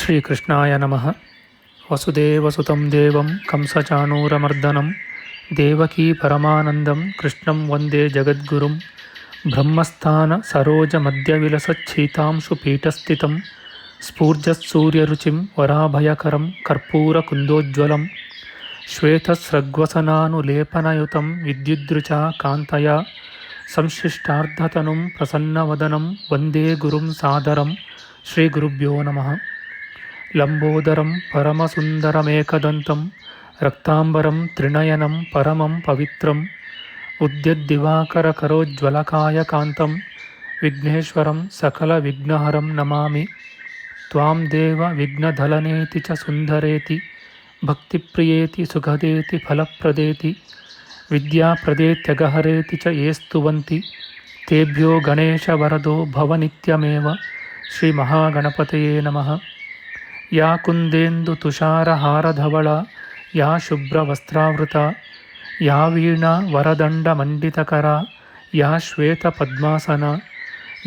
ಶ್ರೀಕೃಷ್ಣಾಯ ನಮಃ. ವಸುದೇವಸುತಂ ದೇವಂ ಕಂಸಚಾಣೂರಮರ್ದನಂ ದೇವಕೀ ಪರಮಾನಂದಂ ಕೃಷ್ಣಂ ವಂದೇ ಜಗದ್ಗುರುಂ. ಬ್ರಹ್ಮಸ್ಥಾನ ಸರೋಜ ಮಧ್ಯವಿಲಸಚ್ಛೀತಾಂಶು ಪೀಠಸ್ಥಿತಂ ಸ್ಫೂರ್ಜತ್ಸೂರ್ಯರುಚಿಂ ವರಾಭಯಕರಂ ಕರ್ಪೂರಕುಂದೋಜ್ವಲಂ ಶ್ವೇತಸ್ರಗ್ವಸನಾನುಲೇಪನಯುತಂ ವಿದ್ಯುದ್ರುಚಾ ಕಾಂತಯಾ ಸಂಶ್ಲಿಷ್ಟಾರ್ಧತನುಂ ಪ್ರಸನ್ನವದನಂ ವಂದೇ ಗುರುಂ ಸಾದರಂ. ಶ್ರೀಗುರುಭ್ಯೋ ನಮಃ. ಲಂಬೋದರಂ ಪರಮಸುಂದರಮೇಕದಂತಂ ರಕ್ತಾಂಬರಂ ತ್ರಿನಯನಂ ಪರಮಂ ಪವಿತ್ರಂ ಉದ್ಯದ್ದಿವಾಕರಕರೋಜ್ವಲಕಾಯಕಾಂತಂ ವಿಘ್ನೇಶ್ವರಂ ಸಕಲವಿಘ್ನಹರಂ ನಮಾಮಿ. ತ್ವಾಂ ದೇವ ವಿಘ್ನಧಲನೇತಿ ಚ ಸುಂದರೇತಿ ಭಕ್ತಿಪ್ರಿಯೇತಿ ಸುಖದೇತಿ ಫಲಪ್ರದೇತಿ ವಿದ್ಯಾಪ್ರದೇತ್ಯಗಹರೇತಿ ಚ ಯೇ ಸ್ತುವಂತಿ ತೇಭ್ಯೋ ಗಣೇಶವರದೋ ಭವನಿತ್ಯಮೇವ. ಶ್ರೀಮಹಾಗಣಪತಯೇ ನಮಃ. ಯಾ ಕುಂದೇಂದು ತುಷಾರಹಾರಧವಳ ಯಾ ಶುಭ್ರವಸ್ತ್ರಾವೃತ ಯಾ ವೀಣಾ ವರದಂಡಮಂಡಿತಕರ ಯಾ ಶ್ವೇತಪದ್ಮಾಸನ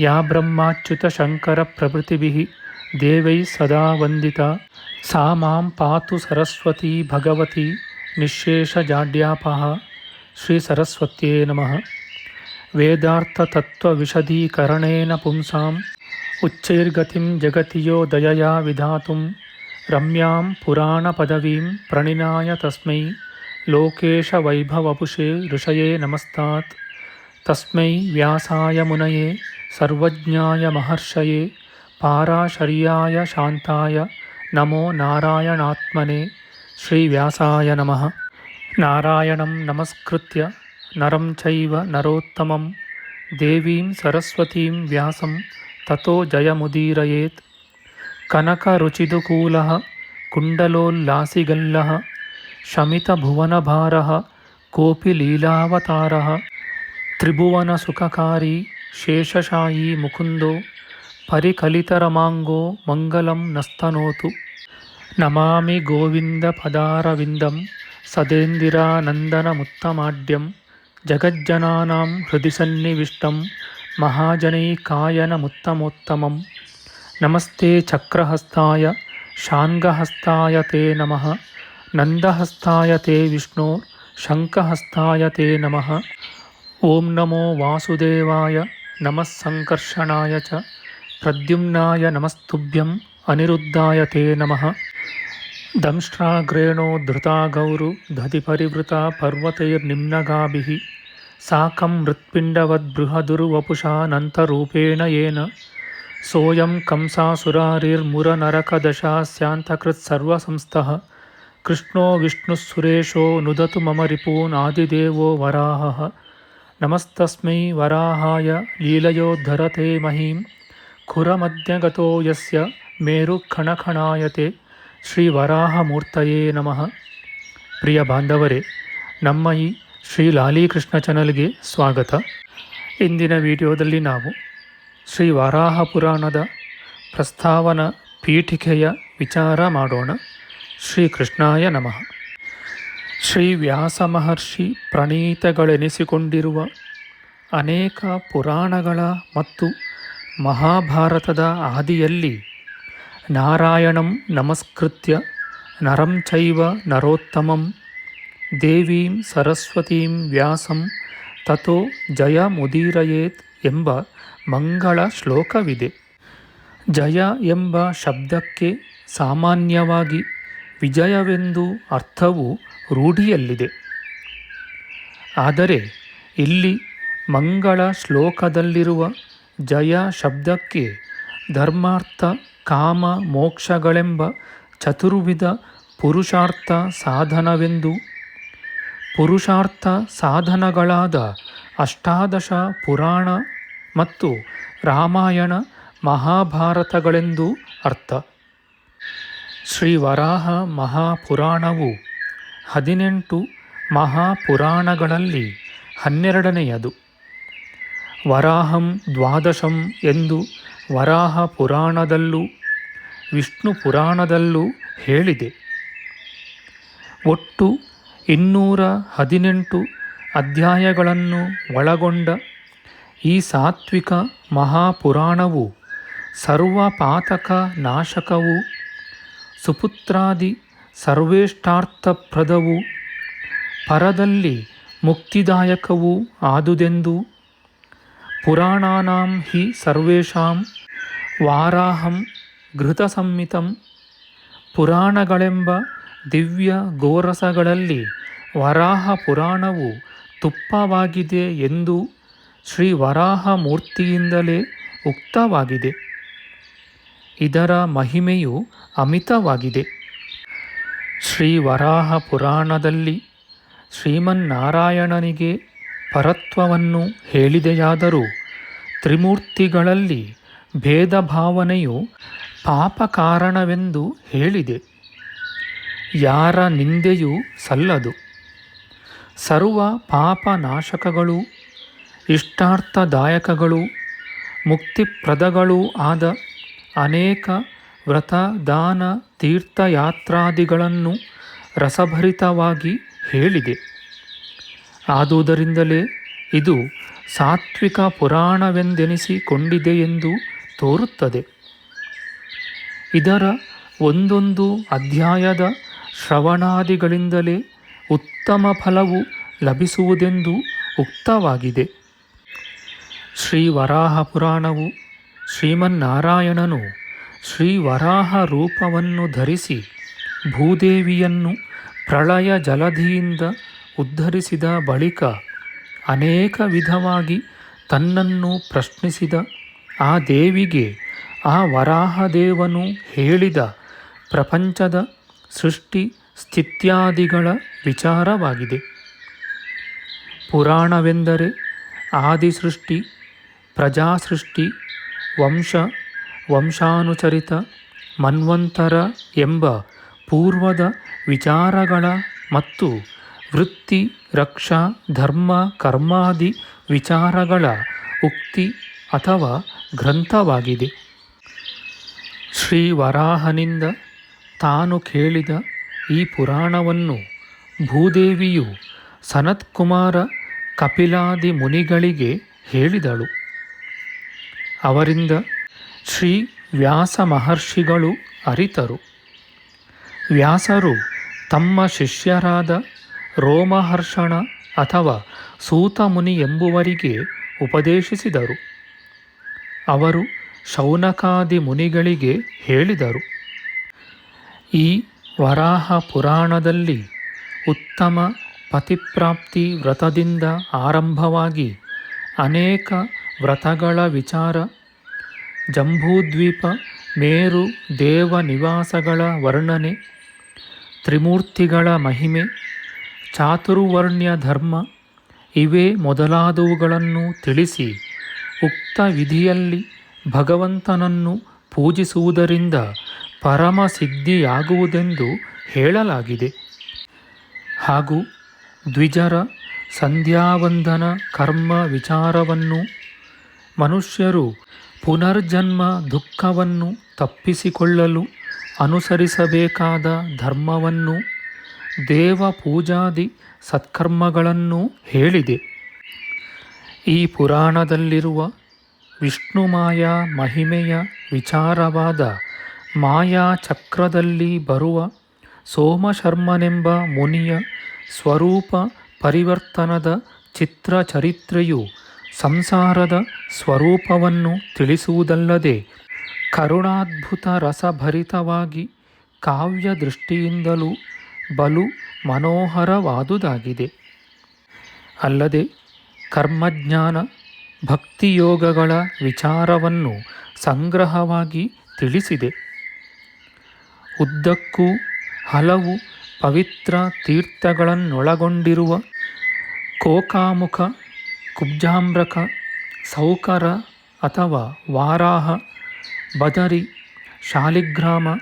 ಯಾ ಬ್ರಹ್ಮಾಚ್ಯುತಶಂಕರಪ್ರಭೃತಿಭಿಃ ದೇವೈಃ ಸದಾ ವಂದಿತಾ ಸಾ ಮಾಂ ಪಾತು ಸರಸ್ವತೀ ಭಗವತಿ ನಿಶ್ಶೇಷಜಾಡ್ಯಾಪಃ. ಶ್ರೀ ಸರಸ್ವತ್ಯೇ ನಮಃ. ವೇದಾರ್ಥತತ್ವವಿಶದೀಕರಣೇನ ಪುಂಸಾಂ ಉಚ್ಚೈರ್ಗತಿಂ ಜಗತಿ ಯೋ ದಯಯಾ ವಿಧಾತುಂ ರಮ್ಯಾಂ ಪುರಾಣಪದವೀಂ ಪ್ರಣಿನಾಯ ತಸ್ಮೈ ಲೋಕೇಶವೈಭವಪುಷೇ ಋಷಯೇ ನಮಸ್ತಾತ್. ತಸ್ಮೈ ವ್ಯಾಸಾಯ ಮುನಯೇ ಸರ್ವಜ್ಞಾಯ ಮಹರ್ಷಯೇ ಪಾರಾಶರ್ಯಾಯ ಶಾಂತಾಯ ನಮೋ ನಾರಾಯಣಾತ್ಮನೇ. ಶ್ರೀವ್ಯಾಸಾಯ ನಮಃ. ನಾರಾಯಣಂ ನಮಸ್ಕೃತ್ಯ ನರಂ ಚೈವ ನರೋತ್ತಮಂ ದೇವೀಂ ಸರಸ್ವತೀಂ ವ್ಯಾಸಂ ತತೋ ಜಯಮುದೀರಯೇತ್. ಕನಕರುಚಿದುಕೂಲಃ ಕುಂಡಲೋಲ್ಲಾಸಿಗಲ್ಲಃ ಶಮಿತಭುವನಭಾರಃ ಕೋಪಿ ಲೀಲಾವತಾರಃ ತ್ರಿಭುವನಸುಖಕಾರಿ ಶೇಷಶಾಯೀ ಮುಕುಂದೋ ಪರಿಕಲಿತರಮಾಂಗೋ ಮಂಗಲಂ ನಸ್ತನೋತು. ನಮಾಮಿ ಗೋವಿಂದಪದಾರವಿಂದಂ ಸದೇಂದಿರಾನಂದನಮುತ್ತಮಾಡ್ಯಂ ಜಗಜ್ಜನಾನಾಂ ಹೃದಿ ಸನ್ನಿವಿಷ್ಟಂ ಮಹಾಜನೈಕಾಯನಮುತ್ತಮೋತ್ತಮಂ. ನಮಸ್ತೆ ಚಕ್ರಹಸ್ತಾಯ ಶಾಂಗಹಸ್ತಾಯ ತೇ ನಮಃ. ನಂದಹಸ್ತಾಯ ತೇ ವಿಷ್ಣೋ ಶಂಖಹಸ್ತಾಯ ತೇ ನಮಃ. ಓಂ ನಮೋ ವಾಸುದೇವಾಯ ನಮಃ ಸಂಕರ್ಷಣಾಯ ಚ ಪ್ರದ್ಯುಮ್ನಾಯ ನಮಸ್ತುಭ್ಯಂ ಅನಿರುದ್ಧಾಯ ತೇ ನಮಃ. ದಂಷ್ಟ್ರಾಗ್ರೇಣೋ ಧೃತಾ ಗೌರು ದಧಿಪರಿವೃತಾ ಪರ್ವತೈರ್ನಿಮ್ನಗಾಭಿಃ ಸಾಕಂ ಮೃತ್ಪಿಂಡವದ್ಬೃಹದುರ್ವಪುಷಾನಂತರೂಪೇಣ ಯೇನ ಸೋಯಂ ಕಂಸಾಸುರಾರಿರ್ಮುರನರಕದಶಾಸ್ಯಾಂತಕೃತ್ಸರ್ವಸಂಸ್ಥಃ ಕೃಷ್ಣೋ ವಿಷ್ಣುಃಸುರೇಶೋ ನುದತು ಮಮ ರಿಪೂನ್ ಆದಿದೇವೋ ವರಾಹಃ. ನಮಸ್ತಸ್ಮೈ ವರಾಹಾಯ ಲೀಲಯೋದ್ಧರತೆ ಮಹೀಂ ಖುರಮಧ್ಯಗತೋ ಯಸ್ಯ ಮೇರುಖಣಖಣಾಯತೆ. ಶ್ರೀ ವರಾಹಮೂರ್ತಯೇ ನಮಃ. ಪ್ರಿಯ ಬಾಂಧವರೇ, ನಮ್ಮ ಈ ಶ್ರೀ ಲಾಲೀಕೃಷ್ಣ ಚಾನಲ್ಗೆ ಸ್ವಾಗತ. ಇಂದಿನ ವಿಡಿಯೋದಲ್ಲಿ ನಾವು ಶ್ರೀ ವರಾಹ ಪುರಾಣದ ಪ್ರಸ್ತಾವನಾ ಪೀಠಿಕೆಯ ವಿಚಾರ ಮಾಡೋಣ. ಶ್ರೀಕೃಷ್ಣಾಯ ನಮಃ. ಶ್ರೀ ವ್ಯಾಸ ಮಹರ್ಷಿ ಪ್ರಣೀತಗಳೆನಿಸಿಕೊಂಡಿರುವ ಅನೇಕ ಪುರಾಣಗಳ ಮತ್ತು ಮಹಾಭಾರತದ ಆದಿಯಲ್ಲಿ ನಾರಾಯಣಂ ನಮಸ್ಕೃತ್ಯ ನರಂ ಚೈವ ನರೋತ್ತಮಂ ದೇವೀಂ ಸರಸ್ವತೀಂ ವ್ಯಾಸಂ ತತೋ ಜಯಮುದೀರಯೇತ್ ಎಂಬ ಮಂಗಳ ಶ್ಲೋಕವಿದೆ. ಜಯ ಎಂಬ ಶಬ್ದಕ್ಕೆ ಸಾಮಾನ್ಯವಾಗಿ ವಿಜಯವೆಂದು ಅರ್ಥವು ರೂಢಿಯಲ್ಲಿದೆ. ಆದರೆ ಇಲ್ಲಿ ಮಂಗಳ ಶ್ಲೋಕದಲ್ಲಿರುವ ಜಯ ಶಬ್ದಕ್ಕೆ ಧರ್ಮಾರ್ಥ ಕಾಮ ಮೋಕ್ಷಗಳೆಂಬ ಚತುರ್ವಿಧ ಪುರುಷಾರ್ಥ ಸಾಧನವೆಂದು, ಪುರುಷಾರ್ಥ ಸಾಧನಗಳಾದ ಅಷ್ಟಾದಶ ಪುರಾಣ ಮತ್ತು ರಾಮಾಯಣ ಮಹಾಭಾರತಗಳೆಂದು ಅರ್ಥ. ಶ್ರೀ ವರಾಹ ಮಹಾಪುರಾಣವು 18 ಮಹಾಪುರಾಣಗಳಲ್ಲಿ 12ನೆಯದು. ವರಾಹಂ ದ್ವಾದಶಂ ಎಂದು ವರಾಹ ಪುರಾಣದಲ್ಲೂ ವಿಷ್ಣು ಪುರಾಣದಲ್ಲೂ ಹೇಳಿದೆ. ಒಟ್ಟು 218 ಅಧ್ಯಾಯಗಳನ್ನು ಒಳಗೊಂಡ ಈ ಸಾತ್ವಿಕ ಮಹಾಪುರಾಣವು ಸರ್ವಪಾತಕ ನಾಶಕವೂ ಸುಪುತ್ರಾದಿ ಸರ್ವೇಷ್ಟಾರ್ಥಪ್ರದವೂ ಪರದಲ್ಲಿ ಮುಕ್ತಿದಾಯಕವೂ ಆದುದೆಂದು ಪುರಾಣಾನಾಂ ಹಿ ಸರ್ವೇಷಾಂ ವಾರಾಹಂ ಘೃತಸಂಹಿತಂ ಪುರಾಣಗಳೆಂಬ ದಿವ್ಯ ಗೋರಸಗಳಲ್ಲಿ ವರಾಹ ಪುರಾಣವು ತುಪ್ಪವಾಗಿದೆ ಎಂದು ಶ್ರೀ ವರಾಹ ಮೂರ್ತಿಯಿಂದಲೇ ಉಕ್ತವಾಗಿದೆ. ಇದರ ಮಹಿಮೆಯು ಅಮಿತವಾಗಿದೆ. ಶ್ರೀ ವರಾಹ ಪುರಾಣದಲ್ಲಿ ಶ್ರೀಮನ್ನಾರಾಯಣನಿಗೆ ಪರತ್ವವನ್ನು ಹೇಳಿದೆಯಾದರೂ ತ್ರಿಮೂರ್ತಿಗಳಲ್ಲಿ ಭೇದ ಭಾವನೆಯು ಪಾಪ ಕಾರಣವೆಂದು ಹೇಳಿದೆ. ಯಾರ ನಿಂದೆಯೂ ಸಲ್ಲದು. ಸರ್ವ ಪಾಪನಾಶಕಗಳೂ ಇಷ್ಟಾರ್ಥದಾಯಕಗಳೂ ಮುಕ್ತಿಪ್ರದಗಳೂ ಆದ ಅನೇಕ ವ್ರತ ದಾನ ತೀರ್ಥಯಾತ್ರಾದಿಗಳನ್ನು ರಸಭರಿತವಾಗಿ ಹೇಳಿದೆ. ಆದುದರಿಂದಲೇ ಇದು ಸಾತ್ವಿಕ ಪುರಾಣವೆಂದೆನಿಸಿಕೊಂಡಿದೆಯೆಂದು ತೋರುತ್ತದೆ. ಇದರ ಒಂದೊಂದು ಅಧ್ಯಾಯದ ಶ್ರವಣಾದಿಗಳಿಂದಲೇ ಉತ್ತಮ ಫಲವು ಲಭಿಸುವುದೆಂದು ಉಕ್ತವಾಗಿದೆ. ಶ್ರೀ ವರಾಹ ಪುರಾಣವು ಶ್ರೀಮನ್ನಾರಾಯಣನು ಶ್ರೀ ವರಾಹ ರೂಪವನ್ನು ಧರಿಸಿ ಭೂದೇವಿಯನ್ನು ಪ್ರಳಯ ಜಲಧಿಯಿಂದ ಉದ್ಧರಿಸಿದ ಬಳಿಕ ಅನೇಕ ವಿಧವಾಗಿ ತನ್ನನ್ನು ಪ್ರಶ್ನಿಸಿದ ಆ ದೇವಿಗೆ ಆ ವರಾಹದೇವನು ಹೇಳಿದ ಪ್ರಪಂಚದ ಸೃಷ್ಟಿ ಸ್ಥಿತ್ಯಾದಿಗಳ ವಿಚಾರವಾಗಿದೆ. ಪುರಾಣವೆಂದರೆ ಆದಿಸೃಷ್ಟಿ, ಪ್ರಜಾಸೃಷ್ಟಿ, ವಂಶಾನುಚರಿತ, ಮನ್ವಂತರ ಎಂಬ ಪೂರ್ವದ ವಿಚಾರಗಳ ಮತ್ತು ವೃತ್ತಿ, ರಕ್ಷಾ, ಧರ್ಮ, ಕರ್ಮಾದಿ ವಿಚಾರಗಳ ಉಕ್ತಿ ಅಥವಾ ಗ್ರಂಥವಾಗಿದೆ. ಶ್ರೀ ವರಾಹನಿಂದ ತಾನು ಕೇಳಿದ ಈ ಪುರಾಣವನ್ನು ಭೂದೇವಿಯು ಸನತ್ಕುಮಾರ ಕಪಿಲಾದಿ ಮುನಿಗಳಿಗೆ ಹೇಳಿದಳು. ಅವರಿಂದ ಶ್ರೀ ವ್ಯಾಸ ಮಹರ್ಷಿಗಳು ಅರಿತರು. ವ್ಯಾಸರು ತಮ್ಮ ಶಿಷ್ಯರಾದ ರೋಮಹರ್ಷಣ ಅಥವಾ ಸೂತ ಮುನಿ ಎಂಬುವರಿಗೆ ಉಪದೇಶಿಸಿದರು. ಅವರು ಶೌನಕಾದಿ ಮುನಿಗಳಿಗೆ ಹೇಳಿದರು. ಈ ವರಾಹ ಪುರಾಣದಲ್ಲಿ ಉತ್ತಮ ಪತಿಪ್ರಾಪ್ತಿ ವ್ರತದಿಂದ ಆರಂಭವಾಗಿ ಅನೇಕ ವ್ರತಗಳ ವಿಚಾರ, ಜಂಬೂದ್ವೀಪ ಮೇರು ದೇವ ನಿವಾಸಗಳ ವರ್ಣನೆ, ತ್ರಿಮೂರ್ತಿಗಳ ಮಹಿಮೆ, ಚಾತುರ್ವರ್ಣ್ಯ ಧರ್ಮ ಇವೇ ಮೊದಲಾದವುಗಳನ್ನು ತಿಳಿಸಿ ಉಕ್ತ ವಿಧಿಯಲ್ಲಿ ಭಗವಂತನನ್ನು ಪೂಜಿಸುವುದರಿಂದ ಪರಮಸಿದ್ಧಿಯಾಗುವುದೆಂದು ಹೇಳಲಾಗಿದೆ. ಹಾಗೂ ದ್ವಿಜರ ಸಂಧ್ಯಾವಂದನ ಕರ್ಮ ವಿಚಾರವನ್ನು, ಮನುಷ್ಯರು ಪುನರ್ಜನ್ಮ ದುಃಖವನ್ನು ತಪ್ಪಿಸಿಕೊಳ್ಳಲು ಅನುಸರಿಸಬೇಕಾದ ಧರ್ಮವನ್ನು, ದೇವ ಪೂಜಾದಿ ಸತ್ಕರ್ಮಗಳನ್ನು ಹೇಳಿದೆ. ಈ ಪುರಾಣದಲ್ಲಿರುವ ವಿಷ್ಣುಮಾಯಾ ಮಹಿಮೆಯ ವಿಚಾರವಾದ ಮಾಯಾಚಕ್ರದಲ್ಲಿ ಬರುವ ಸೋಮಶರ್ಮನೆಂಬ ಮುನಿಯ ಸ್ವರೂಪ ಪರಿವರ್ತನದ ಚಿತ್ರಚರಿತ್ರೆಯು ಸಂಸಾರದ ಸ್ವರೂಪವನ್ನು ತಿಳಿಸುವುದಲ್ಲದೆ ಕರುಣಾದ್ಭುತ ರಸಭರಿತವಾಗಿ ಕಾವ್ಯ ದೃಷ್ಟಿಯಿಂದಲೂ ಬಲು ಮನೋಹರವಾದುದಾಗಿದೆ. ಅಲ್ಲದೆ ಕರ್ಮಜ್ಞಾನ ಭಕ್ತಿಯೋಗಗಳ ವಿಚಾರವನ್ನು ಸಂಗ್ರಹವಾಗಿ ತಿಳಿಸಿದೆ. ಉದ್ದಕ್ಕೂ ಹಲವು ಪವಿತ್ರ ತೀರ್ಥಗಳನ್ನೊಳಗೊಂಡಿರುವ ಕೋಕಾಮುಖ, ಕುಬ್ಜಾಂಬ್ರಕ, ಸೌಕರ ಅಥವಾ ವಾರಾಹ, ಬದರಿ, ಶಾಲಿಗ್ರಾಮ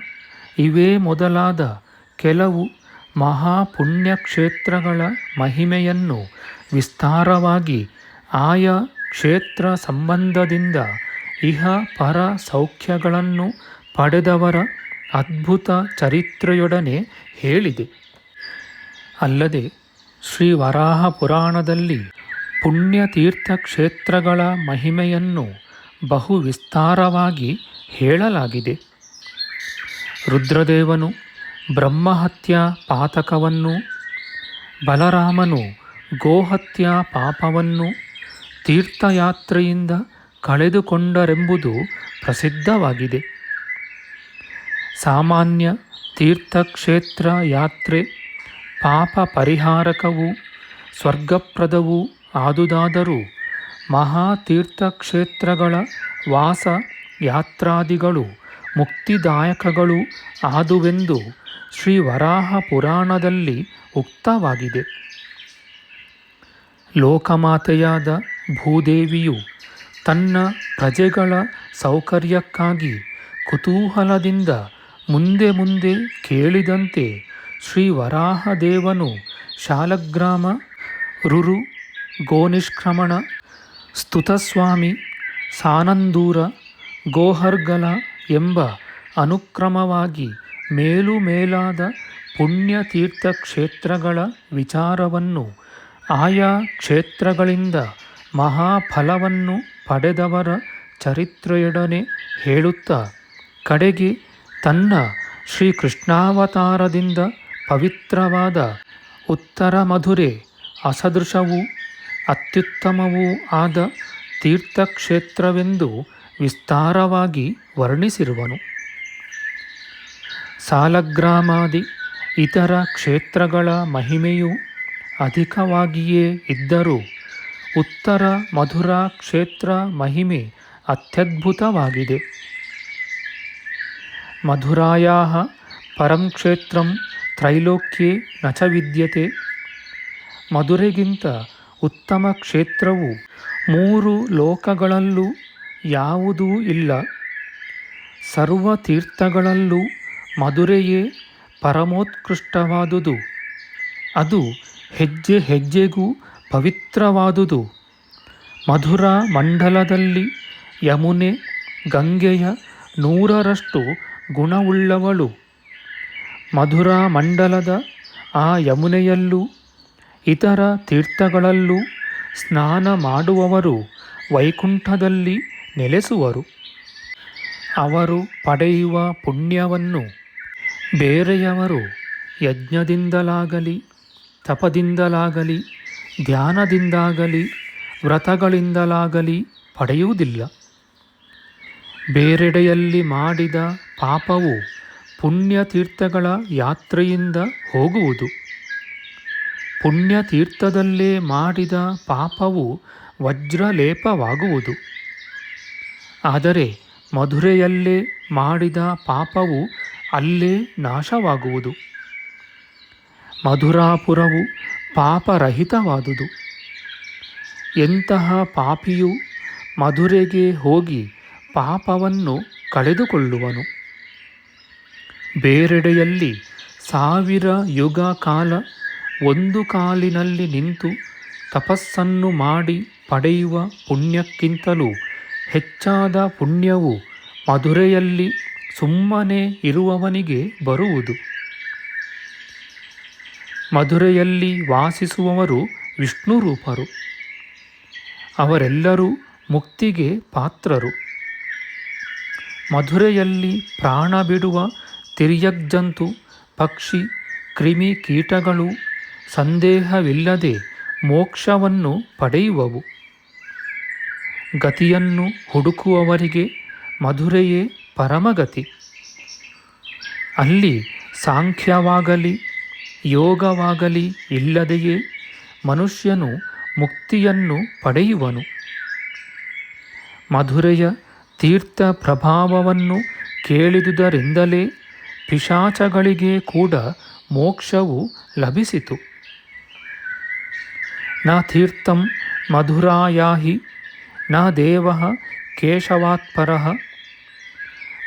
ಇವೇ ಮೊದಲಾದ ಕೆಲವು ಮಹಾಪುಣ್ಯಕ್ಷೇತ್ರಗಳ ಮಹಿಮೆಯನ್ನು ವಿಸ್ತಾರವಾಗಿ ಆಯಾ ಕ್ಷೇತ್ರ ಸಂಬಂಧದಿಂದ ಇಹ ಪರ ಸೌಖ್ಯಗಳನ್ನು ಪಡೆದವರ ಅದ್ಭುತ ಚರಿತ್ರೆಯೊಡನೆ ಹೇಳಿದೆ. ಅಲ್ಲದೆ ಶ್ರೀ ವರಾಹ ಪುರಾಣದಲ್ಲಿ ಪುಣ್ಯತೀರ್ಥ ಕ್ಷೇತ್ರಗಳ ಮಹಿಮೆಯನ್ನು ಬಹು ವಿಸ್ತಾರವಾಗಿ ಹೇಳಲಾಗಿದೆ. ರುದ್ರದೇವನು ಬ್ರಹ್ಮಹತ್ಯಾ ಪಾತಕವನ್ನು, ಬಲರಾಮನು ಗೋಹತ್ಯಾ ಪಾಪವನ್ನು ತೀರ್ಥಯಾತ್ರೆಯಿಂದ ಕಳೆದುಕೊಂಡರೆಂಬುದು ಪ್ರಸಿದ್ಧವಾಗಿದೆ. ಸಾಮಾನ್ಯ ತೀರ್ಥಕ್ಷೇತ್ರ ಯಾತ್ರೆ ಪಾಪ ಪರಿಹಾರಕವೂ ಸ್ವರ್ಗಪ್ರದವೂ ಆದುದಾದರೂ ಮಹಾತೀರ್ಥಕ್ಷೇತ್ರಗಳ ವಾಸ ಯಾತ್ರಾದಿಗಳು ಮುಕ್ತಿದಾಯಕಗಳು ಆದುವೆಂದು ಶ್ರೀ ವರಾಹ ಪುರಾಣದಲ್ಲಿ ಉಕ್ತವಾಗಿದೆ. ಲೋಕಮಾತೆಯಾದ ಭೂದೇವಿಯು ತನ್ನ ಪ್ರಜೆಗಳ ಸೌಕರ್ಯಕ್ಕಾಗಿ ಕುತೂಹಲದಿಂದ ಮುಂದೆ ಮುಂದೆ ಕೇಳಿದಂತೆ ಶ್ರೀ ವರಾಹದೇವನು ಶಾಲಗ್ರಾಮ, ರುರು, ಗೋನಿಷ್ಕ್ರಮಣ, ಸ್ತುತಸ್ವಾಮಿ, ಸಾನಂದೂರ, ಗೋಹರ್ಗಲ ಎಂಬ ಅನುಕ್ರಮವಾಗಿ ಮೇಲು ಮೇಲಾದ ಪುಣ್ಯತೀರ್ಥಕ್ಷೇತ್ರಗಳ ವಿಚಾರವನ್ನು, ಆಯಾ ಕ್ಷೇತ್ರಗಳಿಂದ ಮಹಾಫಲವನ್ನು ಪಡೆದವರ ಚರಿತ್ರೆಯೊಡನೆ ಹೇಳುತ್ತಾ ಕಡೆಗೆ ತನ್ನ ಶ್ರೀಕೃಷ್ಣಾವತಾರದಿಂದ ಪವಿತ್ರವಾದ ಉತ್ತರ ಮಧುರೆ ಅಸದೃಶವೂ ಅತ್ಯುತ್ತಮವೂ ಆದ ತೀರ್ಥಕ್ಷೇತ್ರವೆಂದು ವಿಸ್ತಾರವಾಗಿ ವರ್ಣಿಸಿರುವನು. ಸಾಲಗ್ರಾಮಾದಿ ಇತರ ಕ್ಷೇತ್ರಗಳ ಮಹಿಮೆಯು ಅಧಿಕವಾಗಿಯೇ ಇದ್ದರೂ ಉತ್ತರ ಮಧುರಾ ಕ್ಷೇತ್ರ ಮಹಿಮೆ ಅತ್ಯದ್ಭುತವಾಗಿದೆ. ಮಧುರಾಯಾಃ ಪರಂ ಕ್ಷೇತ್ರಂ ತ್ರೈಲೋಕ್ಯೆ ನ ಚ ವಿದ್ಯತೆ. ಮಧುರೆಗಿಂತ ಉತ್ತಮ ಕ್ಷೇತ್ರವು 3 ಲೋಕಗಳಲ್ಲೂ ಯಾವುದೂ ಇಲ್ಲ. ಸರ್ವ ತೀರ್ಥಗಳಲ್ಲೂ ಮಧುರೆಯೇ ಪರಮೋತ್ಕೃಷ್ಟವಾದುದು. ಅದು ಹೆಜ್ಜೆ ಹೆಜ್ಜೆಗೂ ಪವಿತ್ರವಾದುದು. ಮಧುರಾ ಮಂಡಲದಲ್ಲಿ ಯಮುನೆ ಗಂಗೆಯ 100ರಷ್ಟು ಗುಣವುಳ್ಳವಳು. ಮಧುರಾ ಮಂಡಲದ ಆ ಯಮುನೆಯಲ್ಲೂ ಇತರ ತೀರ್ಥಗಳಲ್ಲೂ ಸ್ನಾನ ಮಾಡುವವರು ವೈಕುಂಠದಲ್ಲಿ ನೆಲೆಸುವರು. ಅವರು ಪಡೆಯುವ ಪುಣ್ಯವನ್ನು ಬೇರೆಯವರು ಯಜ್ಞದಿಂದಲಾಗಲಿ, ತಪದಿಂದಲಾಗಲಿ, ಧ್ಯಾನದಿಂದಾಗಲಿ, ವ್ರತಗಳಿಂದಲಾಗಲಿ ಪಡೆಯುವುದಿಲ್ಲ. ಬೇರೆಡೆಯಲ್ಲಿ ಮಾಡಿದ ಪಾಪವು ಪುಣ್ಯತೀರ್ಥಗಳ ಯಾತ್ರೆಯಿಂದ ಹೋಗುವುದು. ಪುಣ್ಯತೀರ್ಥದಲ್ಲೇ ಮಾಡಿದ ಪಾಪವು ವಜ್ರಲೇಪವಾಗುವುದು. ಆದರೆ ಮಧುರೆಯಲ್ಲೇ ಮಾಡಿದ ಪಾಪವು ಅಲ್ಲೇ ನಾಶವಾಗುವುದು. ಮಧುರಾಪುರವು ಪಾಪರಹಿತವಾದುದು. ಎಂತಹ ಪಾಪಿಯೂ ಮಧುರೆಗೆ ಹೋಗಿ ಪಾಪವನ್ನು ಕಳೆದುಕೊಳ್ಳುವನು. ಬೇರೆಡೆಯಲ್ಲಿ 1000 ಯುಗ ಕಾಲ ಒಂದು ಕಾಲಿನಲ್ಲಿ ನಿಂತು ತಪಸ್ಸನ್ನು ಮಾಡಿ ಪಡೆಯುವ ಪುಣ್ಯಕ್ಕಿಂತಲೂ ಹೆಚ್ಚಾದ ಪುಣ್ಯವು ಮಧುರೆಯಲ್ಲಿ ಸುಮ್ಮನೆ ಇರುವವನಿಗೆ ಬರುವುದು. ಮಧುರೆಯಲ್ಲಿ ವಾಸಿಸುವವರು ವಿಷ್ಣುರೂಪರು. ಅವರೆಲ್ಲರೂ ಮುಕ್ತಿಗೆ ಪಾತ್ರರು. ಮಧುರೆಯಲ್ಲಿ ಪ್ರಾಣ ಬಿಡುವ ತಿರ್ಯಗ್ಜಂತು, ಪಕ್ಷಿ, ಕ್ರಿಮಿ ಕೀಟಗಳು ಸಂದೇಹವಿಲ್ಲದೆ ಮೋಕ್ಷವನ್ನು ಪಡೆಯುವವು. ಗತಿಯನ್ನು ಹುಡುಕುವವರಿಗೆ ಮಧುರೆಯೇ ಪರಮಗತಿ. ಅಲ್ಲಿ ಸಾಂಖ್ಯವಾಗಲಿ ಯೋಗವಾಗಲಿ ಇಲ್ಲದೆಯೇ ಮನುಷ್ಯನು ಮುಕ್ತಿಯನ್ನು ಪಡೆಯುವನು. ಮಧುರೆಯ ತೀರ್ಥ ಪ್ರಭಾವವನ್ನು ಕೇಳಿದುದರಿಂದಲೇ ಪಿಶಾಚಗಳಿಗೆ ಕೂಡ ಮೋಕ್ಷವು ಲಭಿಸಿತು. ನ ತೀರ್ಥಂ ಮಧುರಾಯಾಹಿ ನ ದೇವಃ ಕೇಶವಾತ್ಪರಃ.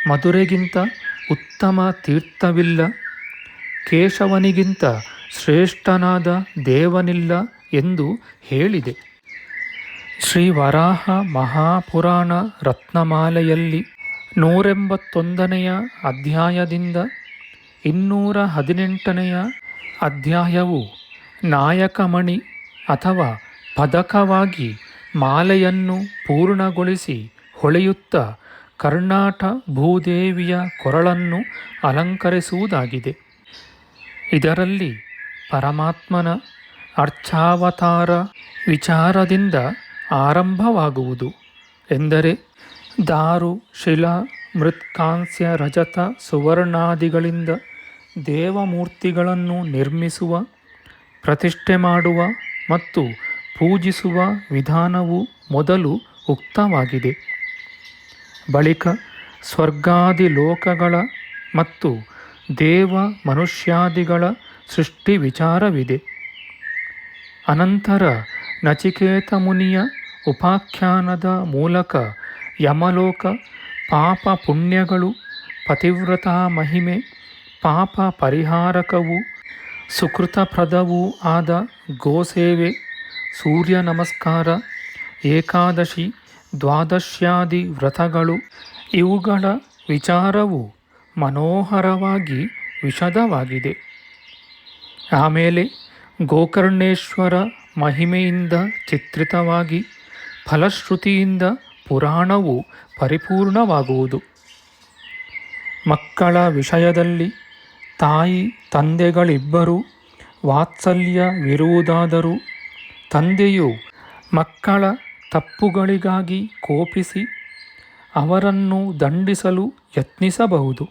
ಮಧುರೆಗಿಂತ ಉತ್ತಮ ತೀರ್ಥವಿಲ್ಲ, ಕೇಶವನಿಗಿಂತ ಶ್ರೇಷ್ಠನಾದ ದೇವನಿಲ್ಲ ಎಂದು ಹೇಳಿದೆ. ಶ್ರೀ ವರಾಹ ಮಹಾಪುರಾಣ ರತ್ನಮಾಲೆಯಲ್ಲಿ 181ನೆಯ ಅಧ್ಯಾಯದಿಂದ 218ನೆಯ ಅಧ್ಯಾಯವು ನಾಯಕಮಣಿ ಅಥವಾ ಪದಕವಾಗಿ ಮಾಲೆಯನ್ನು ಪೂರ್ಣಗೊಳಿಸಿ ಹೊಳೆಯುತ್ತಾ ಕರ್ಣಾಟ ಭೂದೇವಿಯ ಕೊರಳನ್ನು ಅಲಂಕರಿಸುವುದಾಗಿದೆ. ಇದರಲ್ಲಿ ಪರಮಾತ್ಮನ ಅರ್ಚಾವತಾರ ವಿಚಾರದಿಂದ ಆರಂಭವಾಗುವುದು. ಎಂದರೆ ದಾರು, ಶಿಲಾ, ಮೃತ್ಕಾಂಸ್ಯ, ರಜತ, ಸುವರ್ಣಾದಿಗಳಿಂದ ದೇವಮೂರ್ತಿಗಳನ್ನು ನಿರ್ಮಿಸುವ, ಪ್ರತಿಷ್ಠೆ ಮಾಡುವ ಮತ್ತು ಪೂಜಿಸುವ ವಿಧಾನವು ಮೊದಲು ಉಕ್ತವಾಗಿದೆ. ಬಳಿಕ ಸ್ವರ್ಗಾದಿ ಲೋಕಗಳ ಮತ್ತು ದೇವ ಮನುಷ್ಯಾದಿಗಳ ಸೃಷ್ಟಿ ವಿಚಾರವಿದೆ. ಅನಂತರ ನಚಿಕೇತ ಮುನಿಯ ಉಪಾಖ್ಯಾನದ ಮೂಲಕ ಯಮಲೋಕ, ಪಾಪ ಪುಣ್ಯಗಳು, ಪತಿವ್ರತಾ ಮಹಿಮೆ, ಪಾಪ ಪರಿಹಾರಕವೂ ಸುಕೃತಪ್ರದವೂ ಆದ ಗೋಸೇವೆ, ಸೂರ್ಯ ನಮಸ್ಕಾರ, ಏಕಾದಶಿ, ದ್ವಾದಶ್ಯಾದಿ ವ್ರತಗಳು ಇವುಗಳ ವಿಚಾರವು ಮನೋಹರವಾಗಿ ವಿಶದವಾಗಿದೆ. ಆಮೇಲೆ ಗೋಕರ್ಣೇಶ್ವರ ಮಹಿಮೆಯಿಂದ ಚಿತ್ರಿತವಾಗಿ ಫಲಶ್ರುತಿಯಿಂದ ಪುರಾಣವು ಪರಿಪೂರ್ಣವಾಗುವುದು. ಮಕ್ಕಳ ವಿಷಯದಲ್ಲಿ ತಾಯಿ ತಂದೆಗಳಿಬ್ಬರೂ ವಾತ್ಸಲ್ಯವಿರುವುದಾದರೂ ತಂದೆಯು ಮಕ್ಕಳ ತಪ್ಪುಗಳಿಗಾಗಿ ಕೋಪಿಸಿ ಅವರನ್ನು ದಂಡಿಸಲು ಯತ್ನಿಸಬಹುದು.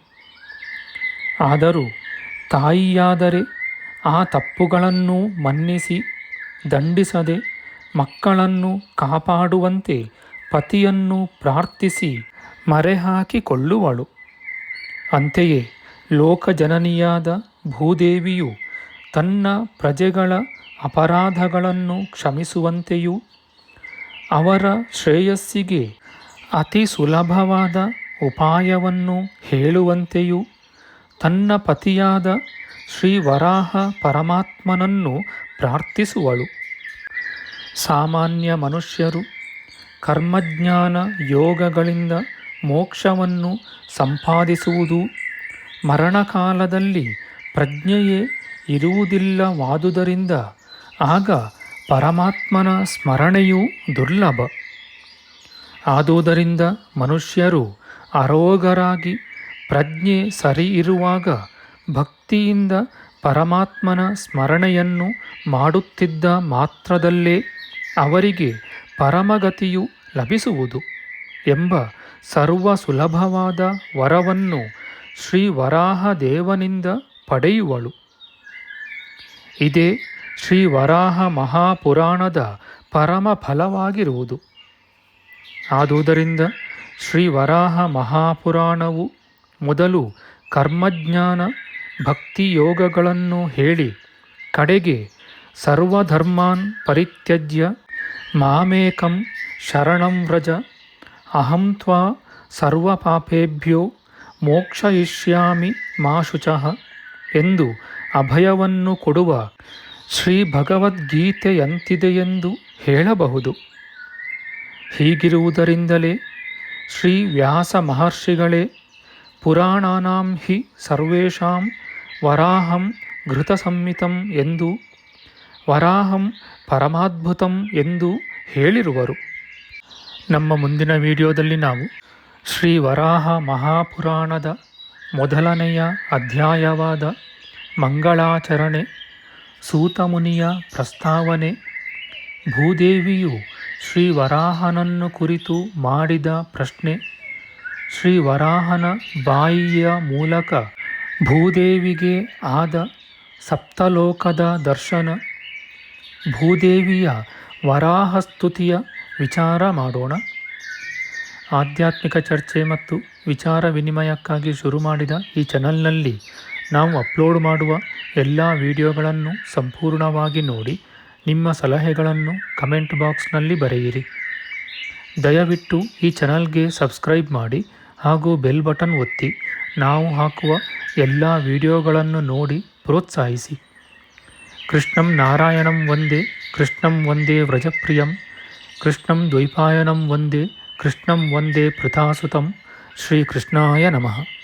ಆದರೂ ತಾಯಿಯಾದರೆ ಆ ತಪ್ಪುಗಳನ್ನು ಮನ್ನಿಸಿ ದಂಡಿಸದೆ ಮಕ್ಕಳನ್ನು ಕಾಪಾಡುವಂತೆ ಪತಿಯನ್ನು ಪ್ರಾರ್ಥಿಸಿ ಮರೆಹಾಕಿಕೊಳ್ಳುವಳು. ಅಂತೆಯೇ ಲೋಕಜನನಿಯಾದ ಭೂದೇವಿಯು ತನ್ನ ಪ್ರಜೆಗಳ ಅಪರಾಧಗಳನ್ನು ಕ್ಷಮಿಸುವಂತೆಯೂ ಅವರ ಶ್ರೇಯಸ್ಸಿಗೆ ಅತಿ ಸುಲಭವಾದ ಉಪಾಯವನ್ನು ಹೇಳುವಂತೆಯೂ ತನ್ನ ಪತಿಯಾದ ಶ್ರೀ ವರಾಹ ಪರಮಾತ್ಮನನ್ನು ಪ್ರಾರ್ಥಿಸುವಳು. ಸಾಮಾನ್ಯ ಮನುಷ್ಯರು ಕರ್ಮಜ್ಞಾನ ಯೋಗಗಳಿಂದ ಮೋಕ್ಷವನ್ನು ಸಂಪಾದಿಸುವುದು, ಮರಣಕಾಲದಲ್ಲಿ ಪ್ರಜ್ಞೆಯೇ ಇರುವುದಿಲ್ಲವಾದುದರಿಂದ ಆಗ ಪರಮಾತ್ಮನ ಸ್ಮರಣೆಯೂ ದುರ್ಲಭ. ಆದುದರಿಂದ ಮನುಷ್ಯರು ಅರೋಗರಾಗಿ ಪ್ರಜ್ಞೆ ಸರಿ ಇರುವಾಗ ಭಕ್ತಿಯಿಂದ ಪರಮಾತ್ಮನ ಸ್ಮರಣೆಯನ್ನು ಮಾಡುತ್ತಿದ್ದ ಮಾತ್ರದಲ್ಲೇ ಅವರಿಗೆ ಪರಮಗತಿಯು ಲಭಿಸುವುದು ಎಂಬ ಸರ್ವ ಸುಲಭವಾದ ವರವನ್ನು ಶ್ರೀ ವರಾಹ ದೇವನಿಂದ ಪಡೆಯುವಳು. ಇದೇ ಶ್ರೀ ವರಾಹ ಮಹಾಪುರಾಣದ ಪರಮ ಫಲವಾಗಿರುವುದು. ಆದುದರಿಂದ ಶ್ರೀ ವರಾಹ ಮಹಾಪುರಾಣವು ಮೊದಲು ಕರ್ಮಜ್ಞಾನ ಭಕ್ತಿಯೋಗಗಳನ್ನು ಹೇಳಿ ಕಡೆಗೆ ಸರ್ವಧರ್ಮಾನ್ ಪರಿತ್ಯಜ್ಯ ಮಾಮೇಕಂ ಶರಣಂ ವ್ರಜ ಅಹಂ ತ್ವಾ ಸರ್ವಪಾಪೇಭ್ಯೋ ಮೋಕ್ಷಯಿಷ್ಯಾಮಿ ಮಾ ಶುಚಃ ಎಂದು ಅಭಯವನ್ನು ಕೊಡುವ ಶ್ರೀ ಭಗವದ್ಗೀತೆಯಂತಿದೆಯೆಂದು ಹೇಳಬಹುದು. ಹೀಗಿರುವುದರಿಂದಲೇ ಶ್ರೀ ವ್ಯಾಸ ಮಹರ್ಷಿಗಳೇ ಪುರಾಣಾನಾಂ ಹಿ ಸರ್ವೇಷಾಂ ವರಾಹಂ ಘೃತಸಂಹಿತಂ ಎಂದು, ವರಾಹಂ ಪರಮಾದ್ಭುತಂ ಎಂದು ಹೇಳಿರುವರು. ನಮ್ಮ ಮುಂದಿನ ವಿಡಿಯೋದಲ್ಲಿ ನಾವು ಶ್ರೀ ವರಾಹ ಮಹಾಪುರಾಣದ ಮೊದಲನೆಯ ಅಧ್ಯಾಯವಾದ ಮಂಗಳಾಚರಣೆ, ಸೂತಮುನಿಯ ಪ್ರಸ್ತಾವನೆ, ಭೂದೇವಿಯು ಶ್ರೀ ವರಾಹನನ್ನು ಕುರಿತು ಮಾಡಿದ ಪ್ರಶ್ನೆ, ಶ್ರೀ ವರಾಹನ ಬಾಯಿಯ ಮೂಲಕ ಭೂದೇವಿಗೆ ಆದ ಸಪ್ತಲೋಕದ ದರ್ಶನ, ಭೂದೇವಿಯ ವರಾಹಸ್ತುತಿಯ ವಿಚಾರ ಮಾಡೋಣ. ಆಧ್ಯಾತ್ಮಿಕ ಚರ್ಚೆ ಮತ್ತು ವಿಚಾರ ವಿನಿಮಯಕ್ಕಾಗಿ ಶುರು ಮಾಡಿದ ಈ ಚಾನಲ್ನಲ್ಲಿ ನಾವು ಅಪ್ಲೋಡ್ ಮಾಡುವ ಎಲ್ಲ ವಿಡಿಯೋಗಳನ್ನು ಸಂಪೂರ್ಣವಾಗಿ ನೋಡಿ ನಿಮ್ಮ ಸಲಹೆಗಳನ್ನು ಕಮೆಂಟ್ ಬಾಕ್ಸ್ನಲ್ಲಿ ಬರೆಯಿರಿ. ದಯವಿಟ್ಟು ಈ ಚಾನಲ್ಗೆ ಸಬ್ಸ್ಕ್ರೈಬ್ ಮಾಡಿ ಹಾಗೂ ಬೆಲ್ ಬಟನ್ ಒತ್ತಿ ನಾವು ಹಾಕುವ ಎಲ್ಲ ವಿಡಿಯೋಗಳನ್ನು ನೋಡಿ ಪ್ರೋತ್ಸಾಹಿಸಿ. ಕೃಷ್ಣಂ ನಾರಾಯಣಂ ವಂದೇ, ಕೃಷ್ಣಂ ವಂದೇ ವ್ರಜಪ್ರಿಯಂ, ಕೃಷ್ಣಂ ದ್ವೈಪಾಯನಂ ವಂದೇ, ಕೃಷ್ಣಂ ವಂದೇ ಪೃಥಾಸುತಂ. ಶ್ರೀಕೃಷ್ಣಾಯ ನಮಃ.